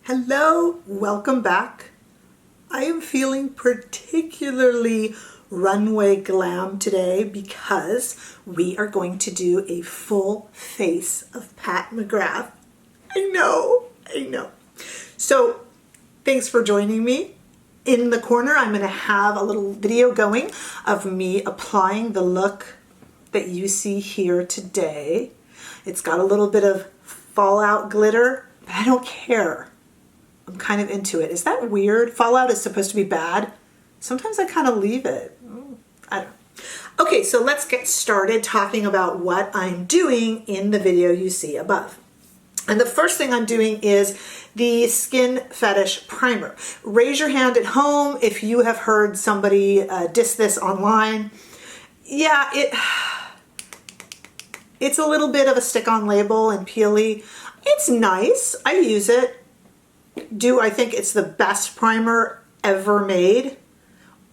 Hello, welcome back. I am feeling particularly runway glam today because we are going to do a full face of Pat McGrath. I know. So thanks for joining me. In the corner, I'm going to have a little video going of me applying the look that you see here today. It's got a little bit of fallout glitter, but I don't care. I'm kind of into it. Is that weird? Fallout is supposed to be bad. Sometimes I kind of leave it. I don't know. Okay, so let's get started talking about what I'm doing in the video you see above. And the first thing I'm doing is the Skin Fetish Primer. Raise your hand at home if you have heard somebody diss this online. Yeah, it's a little bit of a stick-on label and peely. It's nice. I use it. Do I think it's the best primer ever made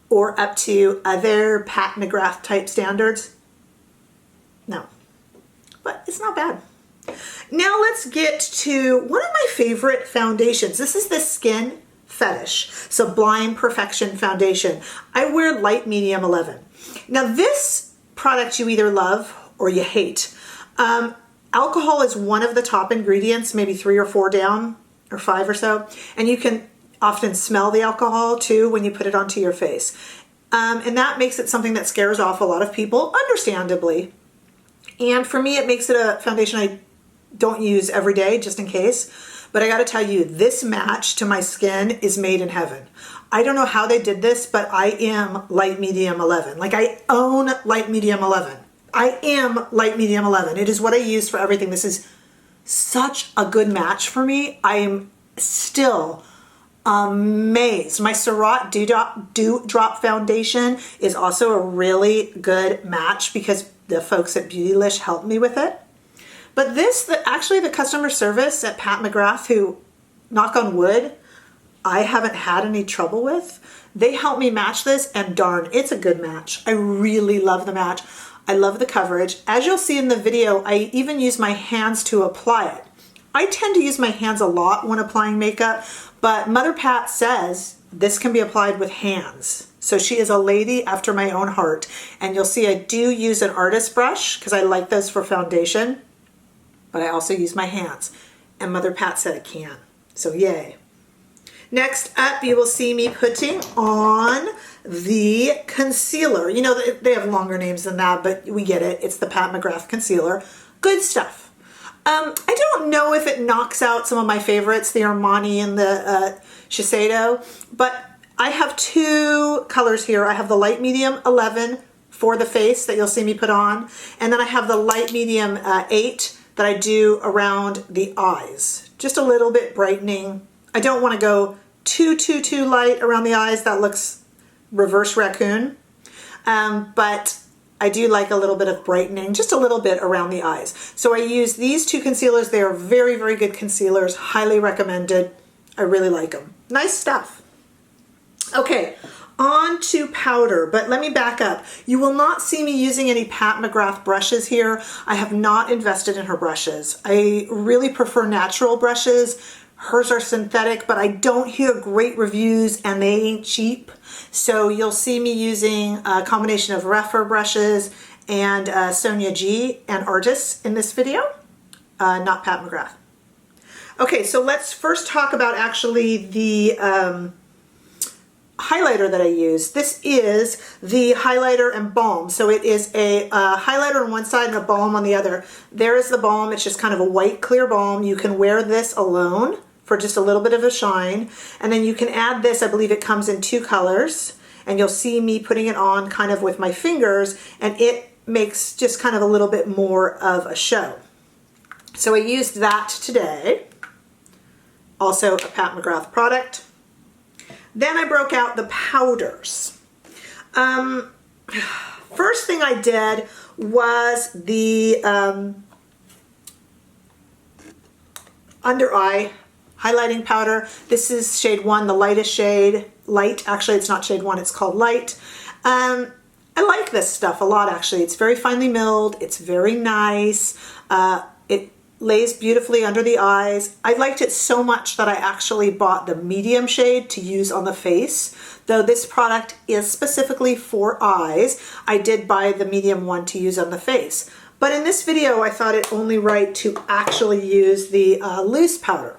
or up to other Pat McGrath type standards? No, but it's not bad. Now let's get to one of my favorite foundations. This is the Skin Fetish Sublime Perfection Foundation. I wear light medium 11. Now this product you either love or you hate. Alcohol is one of the top ingredients, maybe 3 or 4 down, or 5 or so, and you can often smell the alcohol too when you put it onto your face. And that makes it something that scares off a lot of people, understandably. And for me, it makes it a foundation I don't use every day, just in case. But I gotta tell you, this match to my skin is made in heaven. I don't know how they did this, but I am light medium 11. Like, I own light medium 11. I am light medium 11. It is what I use for everything. This is such a good match for me. I am still amazed. My Surat Dewdrop Foundation is also a really good match because the folks at Beautylish helped me with it. But actually the customer service at Pat McGrath, who, knock on wood, I haven't had any trouble with, they helped me match this, and darn, it's a good match. I really love the match. I love the coverage. As you'll see in the video, I even use my hands to apply it. I tend to use my hands a lot when applying makeup, but Mother Pat says this can be applied with hands. So she is a lady after my own heart. And you'll see I do use an artist brush because I like those for foundation, but I also use my hands. And Mother Pat said it can. So yay. Next up, you will see me putting on the concealer. You know, they have longer names than that, but we get it. It's the Pat McGrath concealer. Good stuff. I don't know if it knocks out some of my favorites, the Armani and the Shiseido, but I have 2 colors here. I have the light medium 11 for the face that you'll see me put on, and then I have the light medium 8 that I do around the eyes. Just a little bit brightening. I don't want to go too light around the eyes. That looks reverse raccoon. But I do like a little bit of brightening, just a little bit around the eyes. So I use these 2 concealers. They are very, very good concealers. Highly recommended. I really like them. Nice stuff. Okay, on to powder, but let me back up. You will not see me using any Pat McGrath brushes here. I have not invested in her brushes. I really prefer natural brushes. Hers are synthetic, but I don't hear great reviews and they ain't cheap. So you'll see me using a combination of Rephr brushes and Sonia G and Artis in this video, not Pat McGrath. Okay, so let's first talk about actually the highlighter that I use. This is the highlighter and balm. So it is a highlighter on one side and a balm on the other. There is the balm. It's just kind of a white clear balm. You can wear this alone for just a little bit of a shine. And then you can add this, I believe it comes in 2 colors. And you'll see me putting it on kind of with my fingers, and it makes just kind of a little bit more of a show. So I used that today. Also a Pat McGrath product. Then I broke out the powders. First thing I did was the under eye highlighting powder. This is shade 1, the lightest shade. Light, actually it's not shade 1, it's called light. I like this stuff a lot actually. It's very finely milled, it's very nice. It lays beautifully under the eyes. I liked it so much that I actually bought the medium shade to use on the face. Though this product is specifically for eyes, I did buy the medium one to use on the face. But in this video, I thought it only right to actually use the loose powder.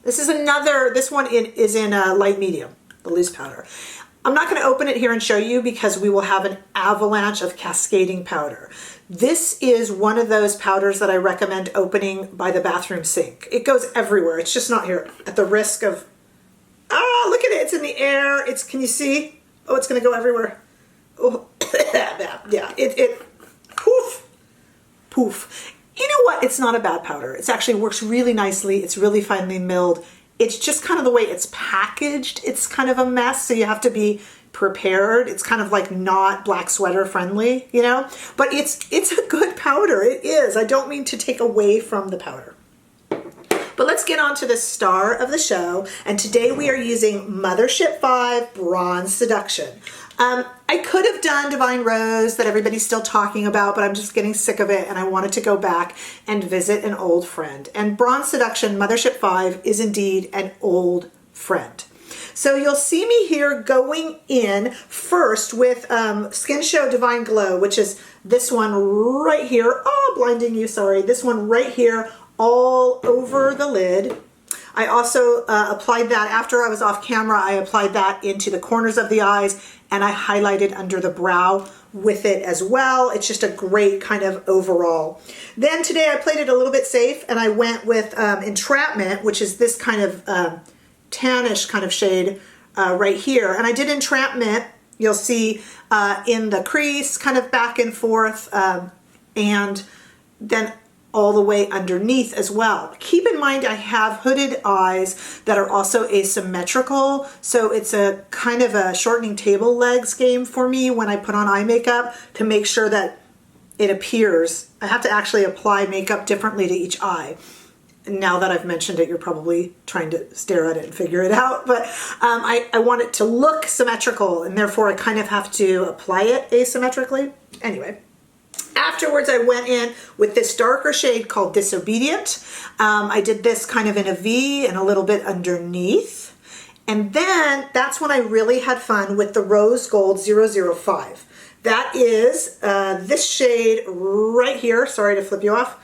This one is in light medium, the loose powder. I'm not going to open it here and show you because we will have an avalanche of cascading powder. This is one of those powders that I recommend opening by the bathroom sink. It goes everywhere. It's just not here. At the risk of, look at it. It's in the air. Can you see? Oh, it's going to go everywhere. Oh, yeah, poof, poof. You know what? It's not a bad powder. It actually works really nicely. It's really finely milled. It's just kind of the way it's packaged. It's kind of a mess, so you have to be prepared. It's kind of like not black sweater friendly, you know? But it's a good powder. It is. I don't mean to take away from the powder. But let's get on to the star of the show. And today we are using Mothership V Bronze Seduction. I could have done Divine Rose that everybody's still talking about, but I'm just getting sick of it and I wanted to go back and visit an old friend. And Bronze Seduction Mothership V is indeed an old friend. So you'll see me here going in first with Skin Show Divine Glow, which is this one right here. Oh, blinding you, sorry. This one right here, all over the lid. I also applied that after I was off camera. I applied that into the corners of the eyes and I highlighted under the brow with it as well. It's just a great kind of overall. Then today I played it a little bit safe and I went with Entrapment, which is this kind of tannish kind of shade right here. And I did Entrapment, you'll see in the crease, kind of back and forth, and then all the way underneath as well. Keep in mind I have hooded eyes that are also asymmetrical, so it's a kind of a shortening table legs game for me when I put on eye makeup to make sure that it appears. I have to actually apply makeup differently to each eye. Now that I've mentioned it, you're probably trying to stare at it and figure it out, but I want it to look symmetrical and therefore I kind of have to apply it asymmetrically. Anyway. Afterwards, I went in with this darker shade called Disobedient. I did this kind of in a V and a little bit underneath. And then that's when I really had fun with the Rose Gold 005. That is this shade right here. Sorry to flip you off.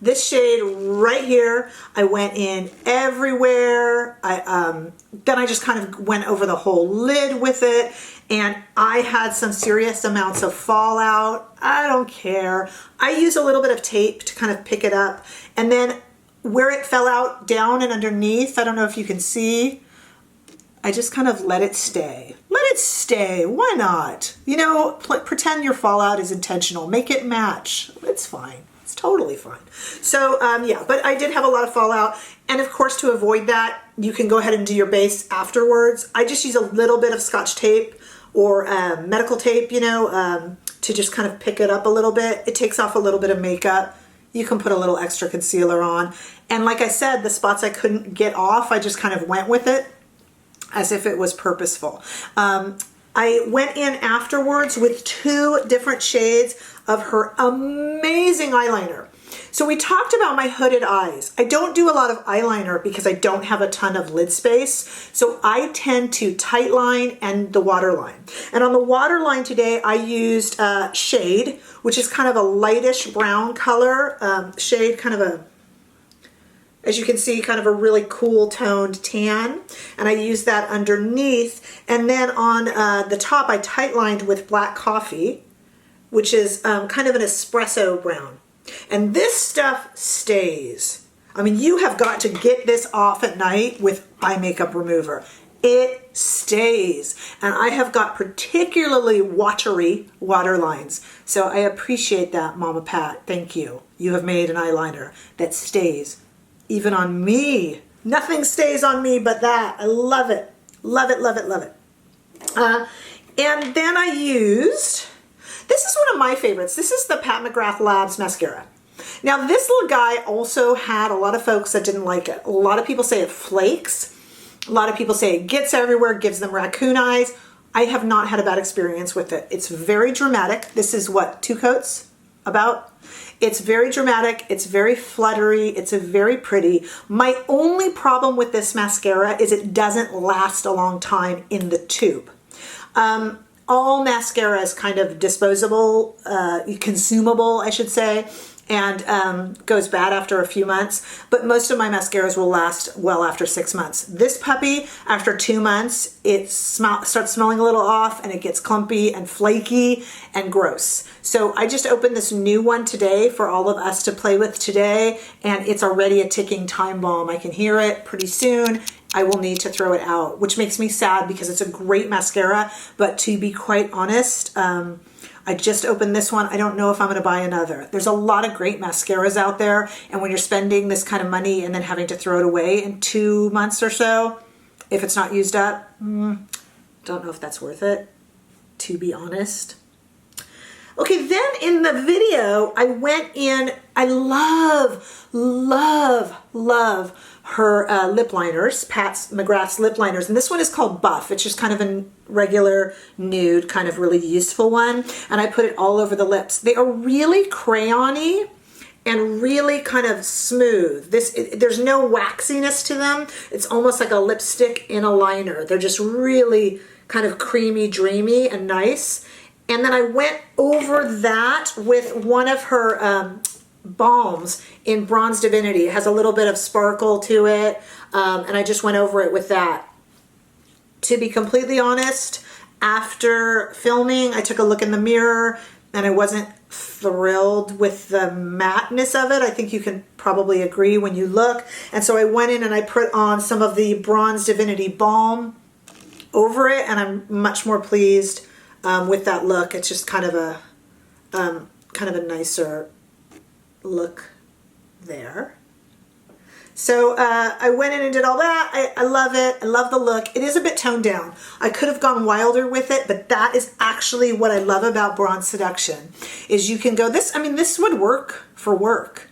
This shade right here. I went in everywhere. Then I just kind of went over the whole lid with it. And I had some serious amounts of fallout. I don't care. I use a little bit of tape to kind of pick it up. And then where it fell out down and underneath, I don't know if you can see, I just kind of let it stay. Let it stay. Why not? You know, pretend your fallout is intentional. Make it match. It's fine. It's totally fine. So yeah, but I did have a lot of fallout. And of course, to avoid that, you can go ahead and do your base afterwards. I just use a little bit of Scotch tape or medical tape, you know, to just kind of pick it up a little bit. It takes off a little bit of makeup. You can put a little extra concealer on. And like I said, the spots I couldn't get off, I just kind of went with it as if it was purposeful. I went in afterwards with 2 different shades of her amazing eyeliner. So we talked about my hooded eyes. I don't do a lot of eyeliner because I don't have a ton of lid space. So I tend to tightline and the waterline. And on the waterline today, I used Shade, which is kind of a lightish brown color shade, kind of a, as you can see, kind of a really cool toned tan. And I used that underneath. And then on the top, I tightlined with Black Coffee, which is kind of an espresso brown. And this stuff stays. I mean, you have got to get this off at night with eye makeup remover. It stays. And I have got particularly watery waterlines. So I appreciate that, Mama Pat. Thank you. You have made an eyeliner that stays. Even on me. Nothing stays on me but that. I love it. Love it, love it, love it. And then I used, this is one of my favorites. This is the PAT MCGRATH Labs mascara. Now this little guy also had a lot of folks that didn't like it. A lot of people say it flakes. A lot of people say it gets everywhere, gives them raccoon eyes. I have not had a bad experience with it. It's very dramatic. This is what, 2 coats? About? It's very dramatic. It's very fluttery. It's a very pretty. My only problem with this mascara is it doesn't last a long time in the tube. All mascara is kind of disposable, consumable, I should say, and goes bad after a few months, but most of my mascaras will last well after 6 months. This puppy, after 2 months, it starts smelling a little off and it gets clumpy and flaky and gross. So I just opened this new one today for all of us to play with today, and it's already a ticking time bomb. I can hear it pretty soon. I will need to throw it out, which makes me sad because it's a great mascara, but to be quite honest, I just opened this one. I don't know if I'm going to buy another. There's a lot of great mascaras out there, and when you're spending this kind of money and then having to throw it away in 2 months or so, if it's not used up, don't know if that's worth it, to be honest. Okay, then in the video, I went in, I love her lip liners, PAT MCGRATH's lip liners, and this one is called Buff. It's just kind of a regular nude, kind of really useful one, and I put it all over the lips. They are really crayon-y and really kind of smooth. There's no waxiness to them. It's almost like a lipstick in a liner. They're just really kind of creamy, dreamy, and nice. And then I went over that with one of her balms in Bronze Divinity. It has a little bit of sparkle to it, and I just went over it with that. To be completely honest, after filming, I took a look in the mirror and I wasn't thrilled with the matteness of it. I think you can probably agree when you look. And so I went in and I put on some of the Bronze Divinity Balm over it, and I'm much more pleased with that look. It's just kind of a nicer look there. So I went in and did all that. I love it. I love the look. It is a bit toned down. I could have gone wilder with it, but that is actually what I love about Bronze Seduction, is you can go this. I mean, this would work for work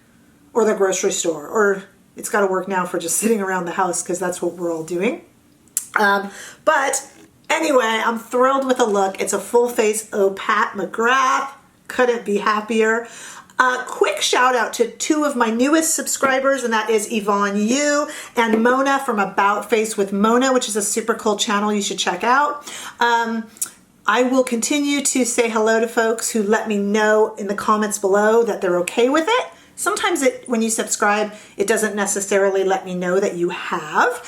or the grocery store, or it's got to work now for just sitting around the house because that's what we're all doing. But anyway, I'm thrilled with the look. It's a full face PAT MCGRATH. Couldn't be happier. Quick shout out to 2 of my newest subscribers, and that is Yvonne Yu and Mona from About Face with Mona, which is a super cool channel you should check out. I will continue to say hello to folks who let me know in the comments below that they're okay with it. Sometimes when you subscribe, it doesn't necessarily let me know that you have.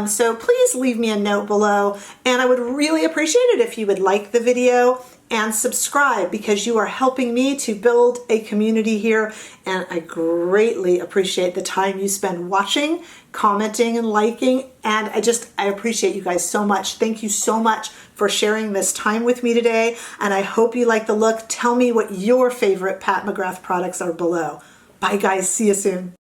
So please leave me a note below, and I would really appreciate it if you would like the video and subscribe, because you are helping me to build a community here, and I greatly appreciate the time you spend watching, commenting, and liking, and I appreciate you guys so much. Thank you so much for sharing this time with me today, and I hope you like the look. Tell me what your favorite PAT MCGRATH products are below. Bye guys, see you soon.